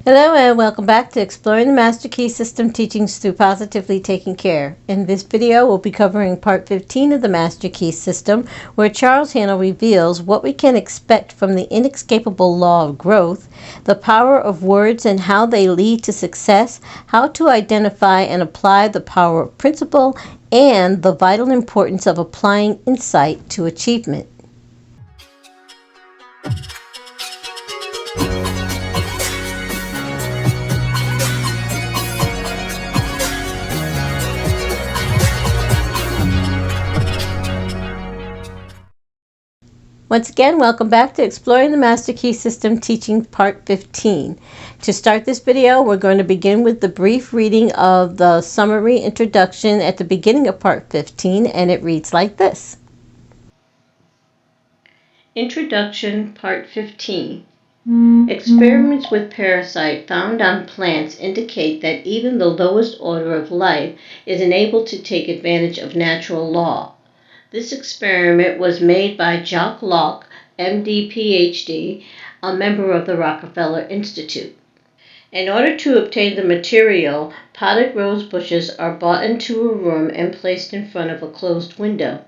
Hello and welcome back to Exploring the Master Key System Teachings Through Positively Taking Care. In this video, we'll be covering Part 15 of the Master Key System, where Charles Haanel reveals what we can expect from the inescapable law of growth, the power of words and how they lead to success, how to identify and apply the power of principle, and the vital importance of applying insight to achievement. Once again, welcome back to Exploring the Master Key System Teaching Part 15. To start this video, we're going to begin with the brief reading of the summary introduction at the beginning of Part 15, and it reads like this. Introduction, Part 15. Experiments with parasite found on plants indicate that even the lowest order of life is enabled to take advantage of natural law. This experiment was made by Jacques Locke, MD, PhD, a member of the Rockefeller Institute. In order to obtain the material, potted rose bushes are brought into a room and placed in front of a closed window.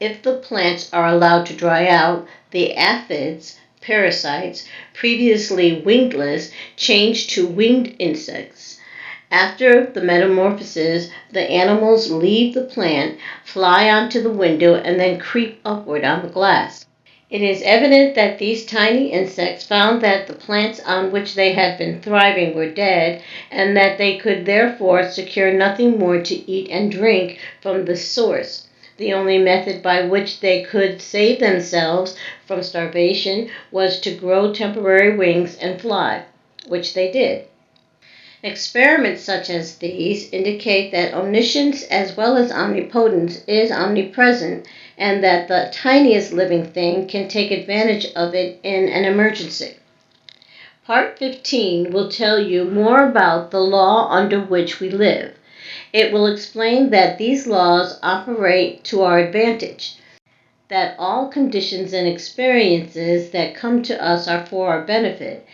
If the plants are allowed to dry out, the aphids, parasites, previously wingless, change to winged insects. After the metamorphosis, the animals leave the plant, fly onto the window, and then creep upward on the glass. It is evident that these tiny insects found that the plants on which they had been thriving were dead, and that they could therefore secure nothing more to eat and drink from the source. The only method by which they could save themselves from starvation was to grow temporary wings and fly, which they did. Experiments such as these indicate that omniscience as well as omnipotence is omnipresent, and that the tiniest living thing can take advantage of it in an emergency. Part 15 will tell you more about the law under which we live. It will explain that these laws operate to our advantage, that all conditions and experiences that come to us are for our benefit,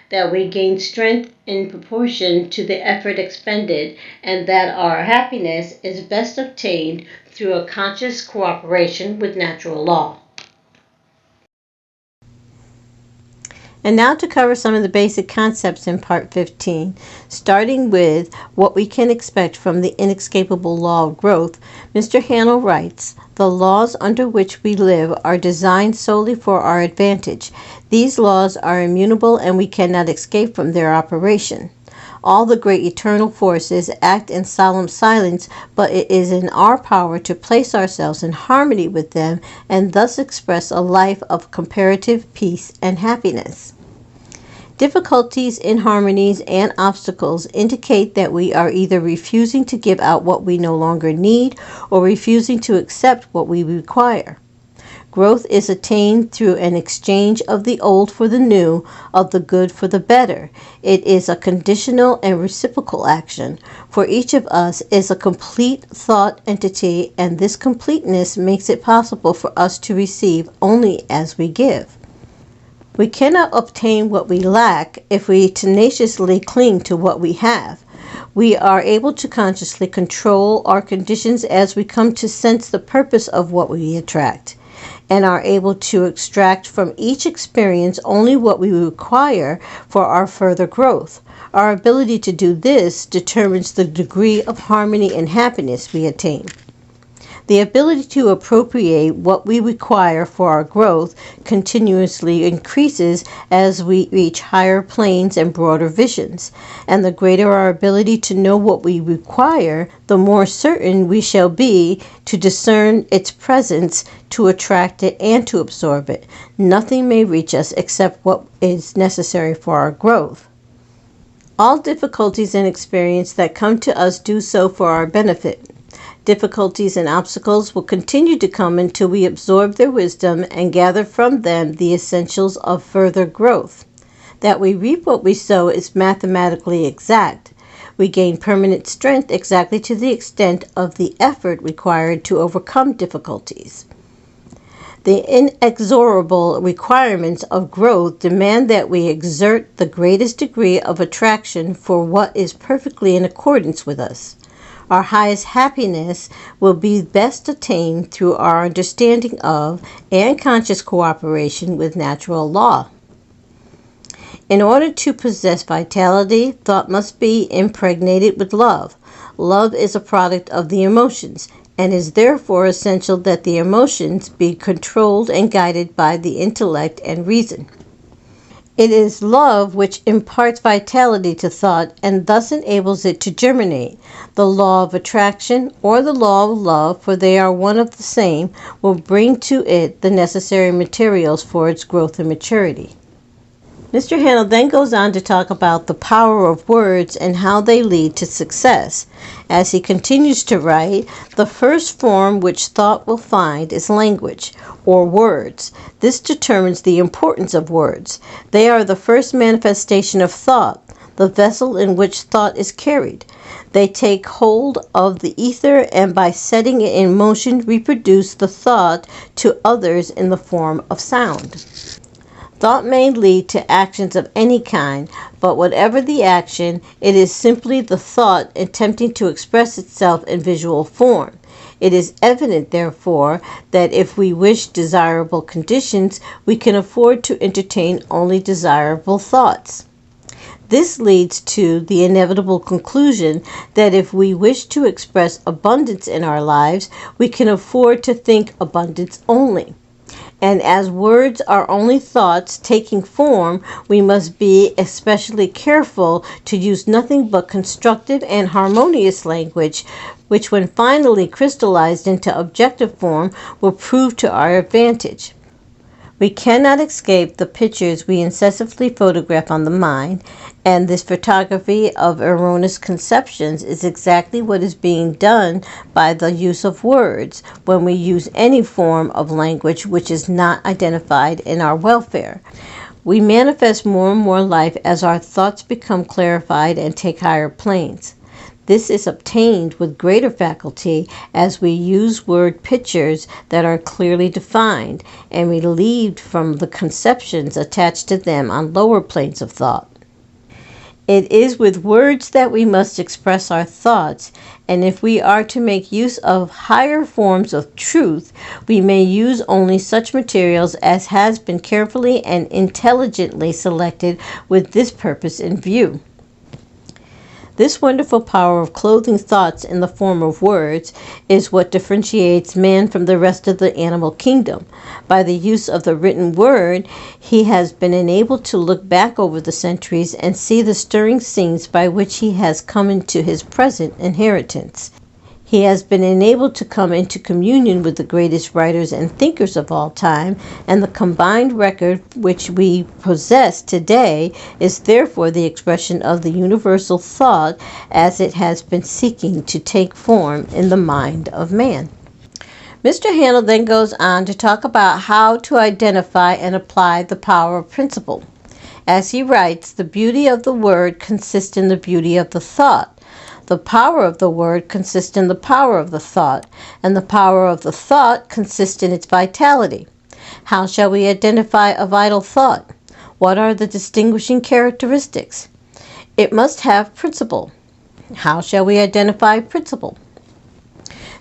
that we gain strength in proportion to the effort expended, and that our happiness is best obtained through a conscious cooperation with natural law. And now to cover some of the basic concepts in Part 15, starting with what we can expect from the inescapable law of growth. Mr. Haanel writes, "The laws under which we live are designed solely for our advantage. These laws are immutable and we cannot escape from their operation. All the great eternal forces act in solemn silence, but it is in our power to place ourselves in harmony with them and thus express a life of comparative peace and happiness." Difficulties, inharmonies, and obstacles indicate that we are either refusing to give out what we no longer need or refusing to accept what we require. Growth is attained through an exchange of the old for the new, of the good for the better. It is a conditional and reciprocal action, for each of us is a complete thought entity, and this completeness makes it possible for us to receive only as we give. We cannot obtain what we lack if we tenaciously cling to what we have. We are able to consciously control our conditions as we come to sense the purpose of what we attract, and are able to extract from each experience only what we require for our further growth. Our ability to do this determines the degree of harmony and happiness we attain. The ability to appropriate what we require for our growth continuously increases as we reach higher planes and broader visions, and the greater our ability to know what we require, the more certain we shall be to discern its presence, to attract it, and to absorb it. Nothing may reach us except what is necessary for our growth. All difficulties and experience that come to us do so for our benefit. Difficulties and obstacles will continue to come until we absorb their wisdom and gather from them the essentials of further growth. That we reap what we sow is mathematically exact. We gain permanent strength exactly to the extent of the effort required to overcome difficulties. The inexorable requirements of growth demand that we exert the greatest degree of attraction for what is perfectly in accordance with us. Our highest happiness will be best attained through our understanding of and conscious cooperation with natural law. In order to possess vitality, thought must be impregnated with love. Love is a product of the emotions, and is therefore essential that the emotions be controlled and guided by the intellect and reason. It is love which imparts vitality to thought and thus enables it to germinate. The law of attraction, or the law of love, for they are one of the same, will bring to it the necessary materials for its growth and maturity. Mr. Haanel then goes on to talk about the power of words and how they lead to success. As he continues to write, the first form which thought will find is language, or words. This determines the importance of words. They are the first manifestation of thought, the vessel in which thought is carried. They take hold of the ether and by setting it in motion reproduce the thought to others in the form of sound. Thought may lead to actions of any kind, but whatever the action, it is simply the thought attempting to express itself in visual form. It is evident, therefore, that if we wish desirable conditions, we can afford to entertain only desirable thoughts. This leads to the inevitable conclusion that if we wish to express abundance in our lives, we can afford to think abundance only. And as words are only thoughts taking form, we must be especially careful to use nothing but constructive and harmonious language, which when finally crystallized into objective form will prove to our advantage. We cannot escape the pictures we incessantly photograph on the mind, and this photography of erroneous conceptions is exactly what is being done by the use of words when we use any form of language which is not identified in our welfare. We manifest more and more life as our thoughts become clarified and take higher planes. This is obtained with greater faculty as we use word pictures that are clearly defined and relieved from the conceptions attached to them on lower planes of thought. It is with words that we must express our thoughts, and if we are to make use of higher forms of truth, we may use only such materials as has been carefully and intelligently selected with this purpose in view. This wonderful power of clothing thoughts in the form of words is what differentiates man from the rest of the animal kingdom. By the use of the written word, he has been enabled to look back over the centuries and see the stirring scenes by which he has come into his present inheritance. He has been enabled to come into communion with the greatest writers and thinkers of all time, and the combined record which we possess today is therefore the expression of the universal thought as it has been seeking to take form in the mind of man. Mr. Haanel then goes on to talk about how to identify and apply the power of principle. As he writes, the beauty of the word consists in the beauty of the thought. The power of the word consists in the power of the thought, and the power of the thought consists in its vitality. How shall we identify a vital thought? What are the distinguishing characteristics? It must have principle. How shall we identify principle?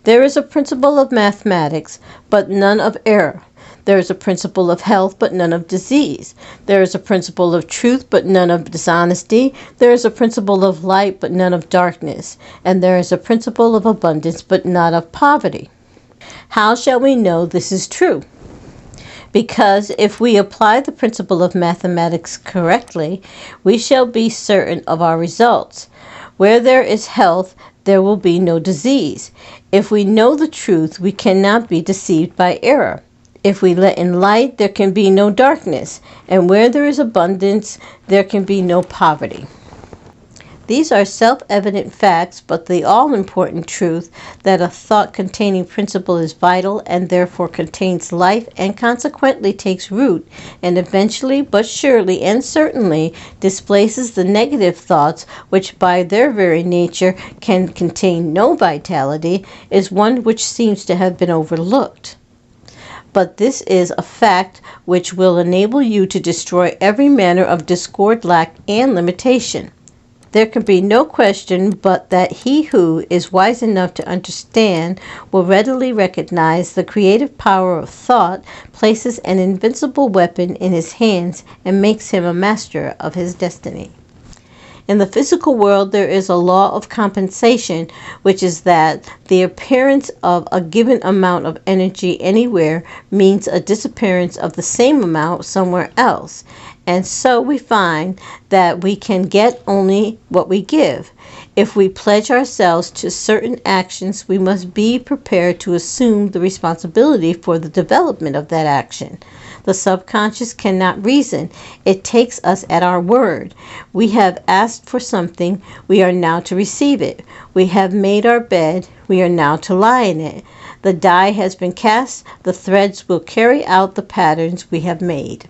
There is a principle of mathematics, but none of error. There is a principle of health, but none of disease. There is a principle of truth, but none of dishonesty. There is a principle of light, but none of darkness. And there is a principle of abundance, but not of poverty. How shall we know this is true? Because if we apply the principle of mathematics correctly, we shall be certain of our results. Where there is health, there will be no disease. If we know the truth, we cannot be deceived by error. If we let in light, there can be no darkness, and where there is abundance, there can be no poverty. These are self-evident facts, but the all-important truth that a thought-containing principle is vital and therefore contains life and consequently takes root and eventually, but surely and certainly, displaces the negative thoughts which by their very nature can contain no vitality is one which seems to have been overlooked. but this is a fact which will enable you to destroy every manner of discord, lack, and limitation. There can be no question but that he who is wise enough to understand will readily recognize the creative power of thought places an invincible weapon in his hands and makes him a master of his destiny. In the physical world, there is a law of compensation, which is that the appearance of a given amount of energy anywhere means a disappearance of the same amount somewhere else. And so we find that we can get only what we give. If we pledge ourselves to certain actions, we must be prepared to assume the responsibility for the development of that action. The subconscious cannot reason. It takes us at our word. We have asked for something. We are now to receive it. We have made our bed. We are now to lie in it. The die has been cast. The threads will carry out the patterns we have made.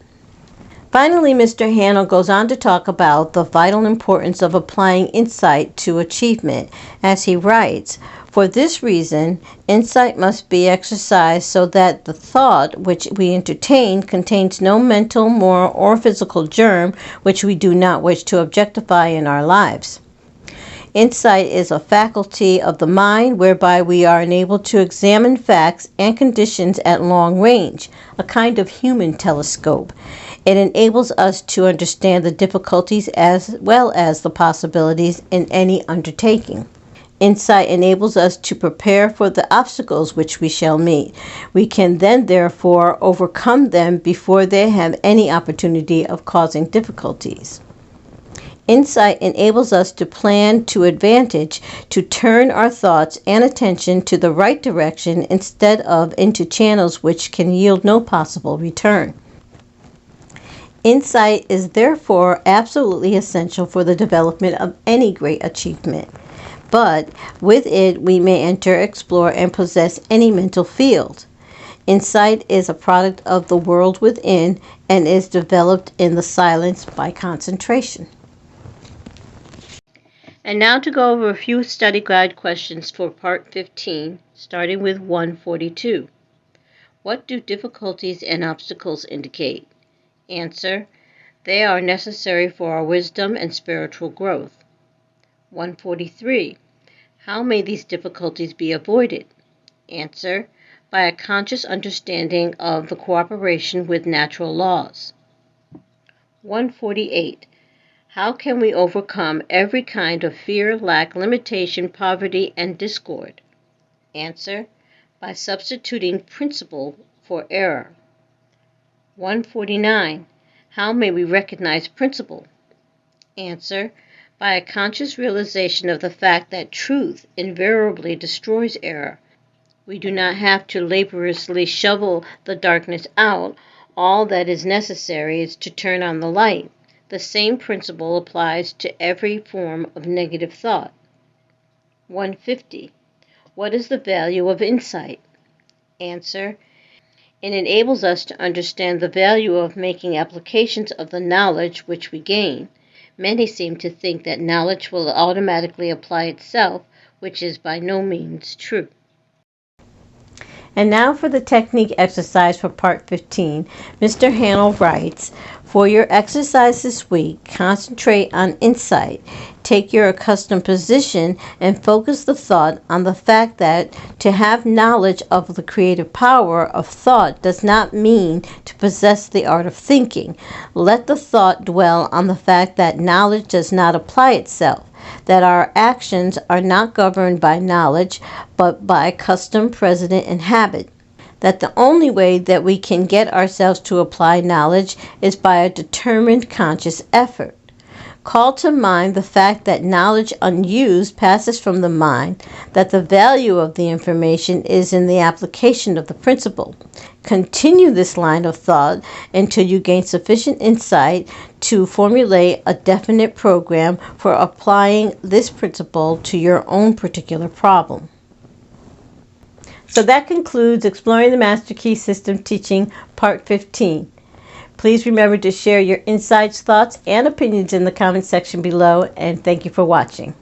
Finally, Mr. Haanel goes on to talk about the vital importance of applying insight to achievement, as he writes, "For this reason, insight must be exercised so that the thought which we entertain contains no mental, moral, or physical germ which we do not wish to objectify in our lives." Insight is a faculty of the mind whereby we are enabled to examine facts and conditions at long range, a kind of human telescope. It enables us to understand the difficulties as well as the possibilities in any undertaking. Insight enables us to prepare for the obstacles which we shall meet. We can then, therefore, overcome them before they have any opportunity of causing difficulties. Insight enables us to plan to advantage, to turn our thoughts and attention to the right direction instead of into channels which can yield no possible return. Insight is therefore absolutely essential for the development of any great achievement. But with it, we may enter, explore, and possess any mental field. Insight is a product of the world within and is developed in the silence by concentration. And now to go over a few study guide questions for Part 15, starting with 142. What do difficulties and obstacles indicate? Answer: they are necessary for our wisdom and spiritual growth. 143. How may these difficulties be avoided? Answer: by a conscious understanding of the cooperation with natural laws. 148. How can we overcome every kind of fear, lack, limitation, poverty, and discord? Answer: by substituting principle for error. 149. How may we recognize principle? Answer: by a conscious realization of the fact that truth invariably destroys error. We do not have to laboriously shovel the darkness out. All that is necessary is to turn on the light. The same principle applies to every form of negative thought. 150. What is the value of insight? Answer: it enables us to understand the value of making applications of the knowledge which we gain. Many seem to think that knowledge will automatically apply itself, which is by no means true. And now for the technique exercise for Part 15. Mr. Haanel writes, for your exercise this week, concentrate on insight. Take your accustomed position and focus the thought on the fact that to have knowledge of the creative power of thought does not mean to possess the art of thinking. Let the thought dwell on the fact that knowledge does not apply itself, that our actions are not governed by knowledge, but by custom, precedent, and habit. That the only way that we can get ourselves to apply knowledge is by a determined conscious effort. Call to mind the fact that knowledge unused passes from the mind, that the value of the information is in the application of the principle. Continue this line of thought until you gain sufficient insight to formulate a definite program for applying this principle to your own particular problem. So that concludes Exploring the Master Key System Teaching Part 15. Please remember to share your insights, thoughts, and opinions in the comment section below, and thank you for watching.